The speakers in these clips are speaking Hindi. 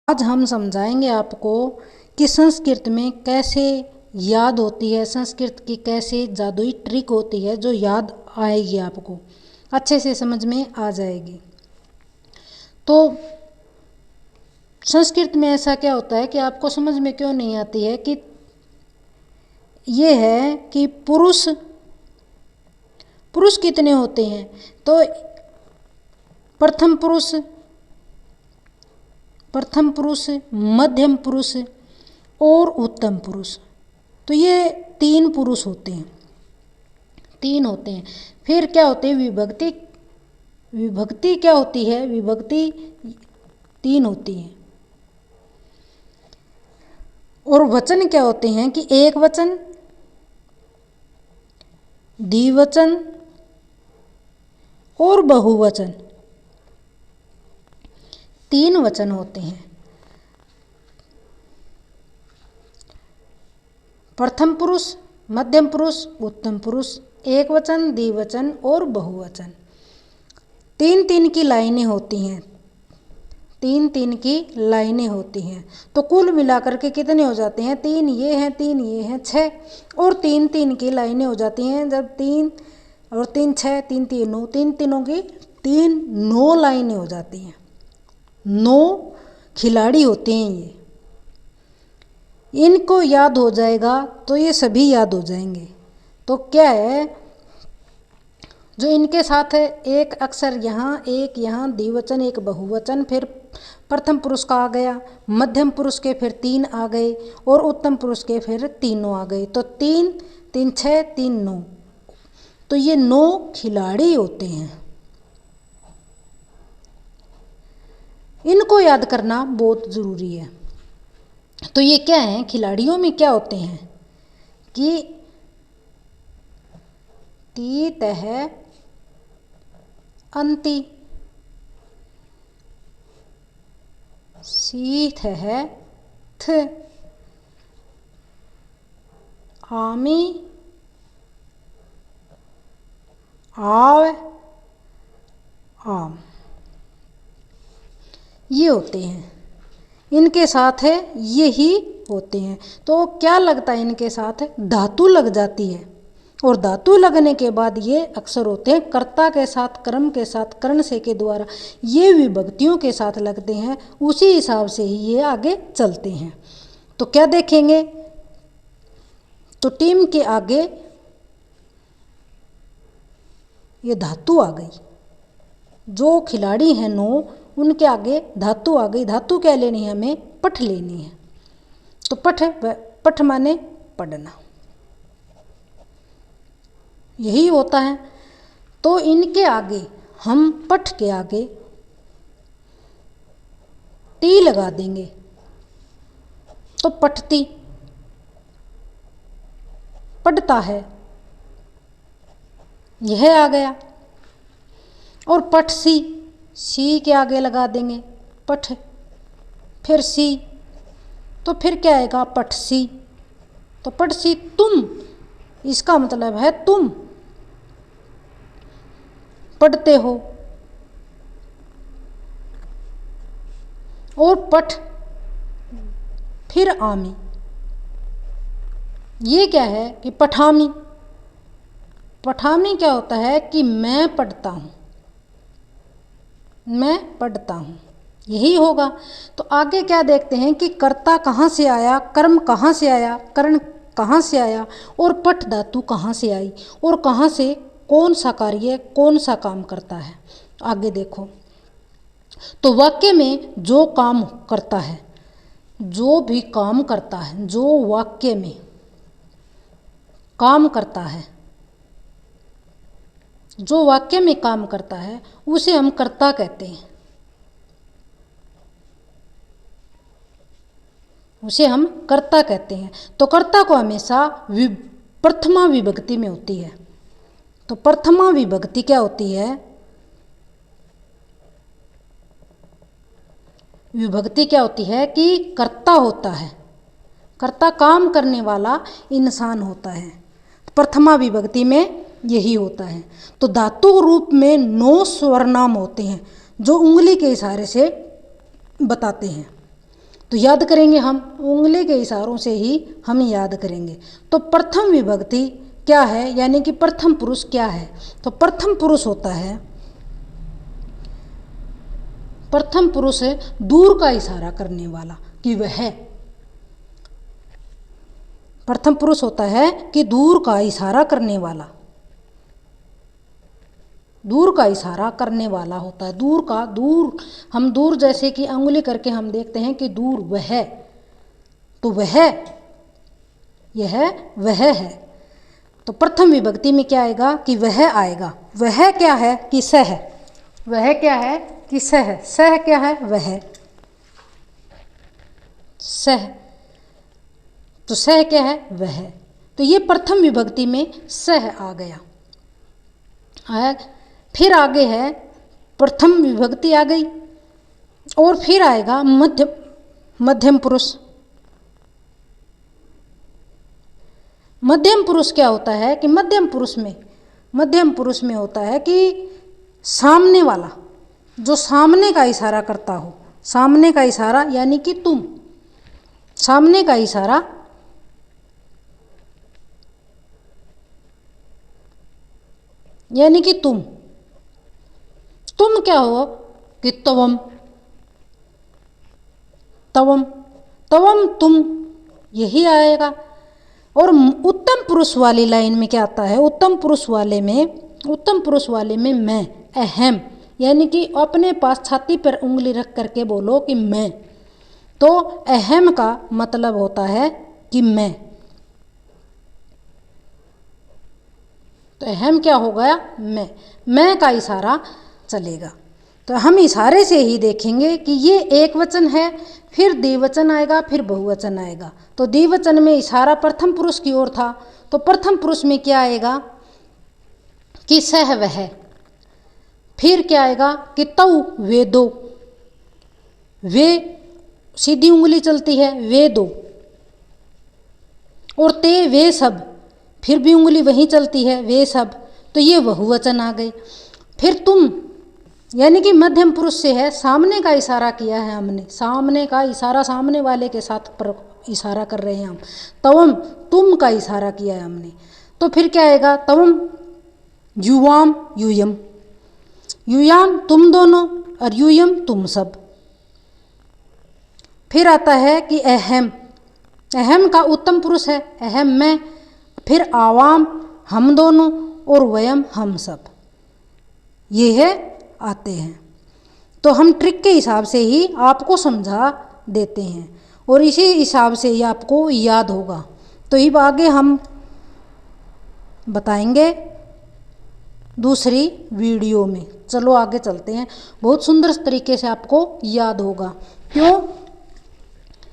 आज हम समझाएंगे आपको कि संस्कृत में कैसे याद होती है, संस्कृत की कैसे जादुई ट्रिक होती है जो याद आएगी, आपको अच्छे से समझ में आ जाएगी। तो संस्कृत में ऐसा क्या होता है कि आपको समझ में क्यों नहीं आती है कि ये है कि पुरुष कितने होते हैं। तो प्रथम पुरुष, मध्यम पुरुष और उत्तम पुरुष, तो ये तीन पुरुष होते हैं, तीन होते हैं। फिर क्या होते हैं विभक्ति क्या होती है, विभक्ति तीन होती है। और वचन क्या होते हैं कि एक वचन, द्विवचन और बहुवचन, तीन वचन होते हैं। प्रथम पुरुष, मध्यम पुरुष, उत्तम पुरुष, एक वचन, द्विवचन और बहुवचन, तीन तीन की लाइनें होती हैं, तीन तीन की लाइनें होती हैं। तो कुल मिलाकर के कितने हो जाते हैं, तीन ये हैं, तीन ये हैं, छः, और तीन तीन की लाइनें हो जाती हैं। जब तीन और तीन छः, तीन तीन नौ, तीन तीनों की नौ लाइनें हो जाती हैं। 9 खिलाड़ी होते हैं ये। इनको याद हो जाएगा तो ये सभी याद हो जाएंगे। तो क्या है जो इनके साथ है, एक अक्षर यहाँ, एक यहाँ, द्विवचन, एक बहुवचन, फिर प्रथम पुरुष का आ गया, मध्यम पुरुष के फिर 3 आ गए और उत्तम पुरुष के फिर तीनों आ गए। तो 3 3 6 3 9, तो ये 9 खिलाड़ी होते हैं। इनको याद करना बहुत ज़रूरी है। तो ये क्या है, खिलाड़ियों में क्या होते हैं कि ती तह अंति, सी थह थ, आमी, आव, आम, ये होते हैं। इनके साथ है यही होते हैं। तो क्या लगता है इनके साथ, धातु लग जाती है, और धातु लगने के बाद ये अक्षर होते हैं कर्ता के साथ, कर्म के साथ, कर्ण से के द्वारा ये विभक्तियों के साथ लगते हैं। उसी हिसाब से ही ये आगे चलते हैं। तो क्या देखेंगे, तो टीम के आगे ये धातु आ गई। जो खिलाड़ी हैं 9, उनके आगे धातु आ गई। धातु क्या लेनी है, हमें पठ लेनी है। तो पठ माने पढ़ना, यही होता है। तो इनके आगे हम पठ के आगे टी लगा देंगे, तो पठती, पढ़ता है, यह आ गया। और पठ सी के आगे लगा देंगे पठ, फिर सी, तो फिर क्या आएगा, पठसी। तो पठसी तुम, इसका मतलब है तुम पढ़ते हो। और पठ, फिर आमी, ये क्या है कि पठामी। पठामी क्या होता है कि मैं पढ़ता हूँ, मैं पढ़ता हूँ, यही होगा। तो आगे क्या देखते हैं कि कर्ता कहाँ से आया, कर्म कहाँ से आया, कर्ण कहाँ से आया, और पठ धातु कहाँ से आई, और कहाँ से कौन सा कार्य, कौन सा काम करता है। आगे देखो, तो वाक्य में जो काम करता है, जो भी काम करता है, जो वाक्य में काम करता है, जो वाक्य में काम करता है, उसे हम कर्ता कहते हैं, उसे हम कर्ता कहते हैं। तो कर्ता को हमेशा प्रथमा विभक्ति में होती है। तो प्रथमा विभक्ति क्या होती है, विभक्ति क्या होती है कि कर्ता होता है, कर्ता काम करने वाला इंसान होता है। प्रथमा विभक्ति में यही होता है। तो धातु रूप में 9 स्वर नाम होते हैं जो उंगली के इशारे से बताते हैं। तो याद करेंगे हम उंगली के इशारों से ही हम याद करेंगे। तो प्रथम विभक्ति क्या है, यानी कि प्रथम पुरुष क्या है? तो प्रथम पुरुष होता है, प्रथम पुरुष है दूर का इशारा करने वाला, कि वह। प्रथम पुरुष होता है कि दूर का इशारा करने वाला, दूर का इशारा करने वाला होता है। दूर का, दूर, हम दूर जैसे कि अंगुली करके हम देखते हैं कि दूर वह, तो वह, यह वह है। तो प्रथम विभक्ति में क्या आएगा कि वह आएगा। वह क्या है कि सह, वह क्या है कि सह, सह क्या है वह, सह, तो सह क्या है वह। तो ये प्रथम विभक्ति में सह आ गया। फिर आगे है प्रथम विभक्ति आ गई, और फिर आएगा मध्यम पुरुष। मध्यम पुरुष क्या होता है कि मध्यम पुरुष में होता है कि सामने वाला, जो सामने का इशारा करता हो। सामने का इशारा यानी कि तुम, सामने का इशारा, यानी कि तुम क्या हो कि तवम, तवम, तवम तुम, यही आएगा। और उत्तम पुरुष वाली लाइन में क्या आता है? उत्तम पुरुष वाले में मैं, अहम, यानी कि अपने पास छाती पर उंगली रख करके बोलो कि मैं। तो अहम का मतलब होता है कि मैं। तो अहम क्या हो गया? मैं का इशारा चलेगा। तो हम इशारे से ही देखेंगे कि ये एक वचन है, फिर द्विवचन आएगा, फिर बहुवचन आएगा। तो द्विवचन में इशारा प्रथम पुरुष की ओर था, तो प्रथम पुरुष में क्या आएगा कि सह वह। फिर क्या आएगा कि तौ वे दो, वे सीधी उंगली चलती है, वे दो। और ते वे सब, फिर भी उंगली वहीं चलती है, वे सब। तो ये बहुवचन आ गए। फिर तुम, यानी कि मध्यम पुरुष से है, सामने का इशारा किया है हमने, सामने का इशारा, सामने वाले के साथ पर इशारा कर रहे हैं हम। तवम, तुम का इशारा किया है हमने। तो फिर क्या आएगा? तवम युवाम यूयम, यूयाम तुम दोनों, और यूयम तुम सब। फिर आता है कि अहम, अहम का उत्तम पुरुष है, अहम मैं। फिर आवाम हम दोनों, और वयम हम सब, ये है आते हैं। तो हम ट्रिक के हिसाब से ही आपको समझा देते हैं, और इसी हिसाब से ही आपको याद होगा। तो अब आगे हम बताएंगे दूसरी वीडियो में। चलो आगे चलते हैं, बहुत सुंदर तरीके से आपको याद होगा। क्यों?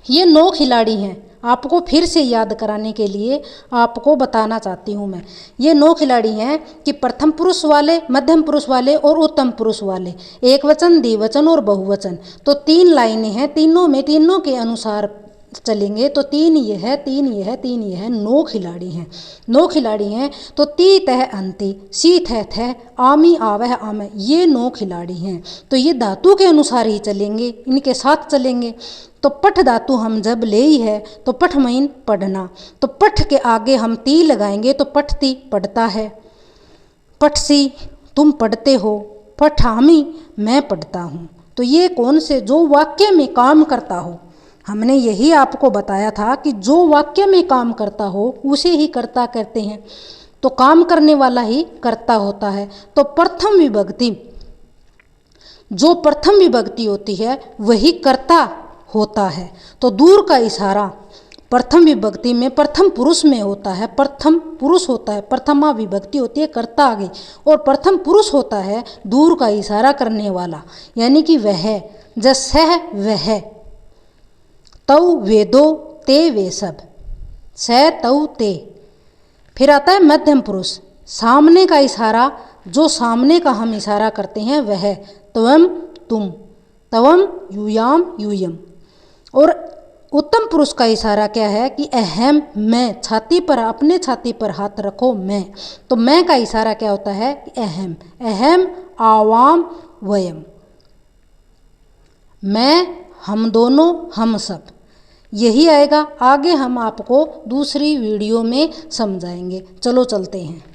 ये 9 खिलाड़ी हैं, आपको फिर से याद कराने के लिए आपको बताना चाहती हूँ मैं। ये 9 खिलाड़ी हैं कि प्रथम पुरुष वाले, मध्यम पुरुष वाले और उत्तम पुरुष वाले, एक वचन, द्विवचन और बहुवचन। तो 3 लाइनें हैं, तीनों में, तीनों के अनुसार चलेंगे। तो 3 ये है, 3 ये है, 3 ये है, 9 खिलाड़ी हैं। 9 खिलाड़ी हैं। तो ती तह अंति, सी थ, आमी आवह आमय, ये 9 खिलाड़ी हैं। तो ये धातु के अनुसार ही चलेंगे, इनके साथ चलेंगे। तो पठ धातु हम जब ले ही है तो पठ महीन पढ़ना, तो पठ के आगे हम ती लगाएंगे, तो पठती पढ़ता है, पठसी तुम पढ़ते हो, पठामी मैं पढ़ता हूँ। तो ये कौन से? जो वाक्य में काम करता हो। हमने यही आपको बताया था कि जो वाक्य में काम करता हो उसे ही कर्ता कहते हैं। तो काम करने वाला ही कर्ता होता है। तो प्रथम विभक्ति, जो प्रथम विभक्ति होती है वही कर्ता होता है। तो दूर का इशारा प्रथम विभक्ति में प्रथम पुरुष में होता है, प्रथम पुरुष होता है, प्रथमा विभक्ति होती है कर्ता आगे, और प्रथम पुरुष होता है दूर का इशारा करने वाला, यानी कि वह, जैसे वह, तौ वे दो, ते वे सब, स तौ ते। फिर आता है मध्यम पुरुष, सामने का इशारा, जो सामने का हम इशारा करते हैं वह, त्वम तुम, तवम यूयाम यूयम। और उत्तम पुरुष का इशारा क्या है कि अहम मैं, छाती पर, अपने छाती पर हाथ रखो मैं। तो मैं का इशारा क्या होता है? अहम, अहम आवाम वयम, मैं, हम दोनों, हम सब, यही आएगा। आगे हम आपको दूसरी वीडियो में समझाएंगे। चलो चलते हैं।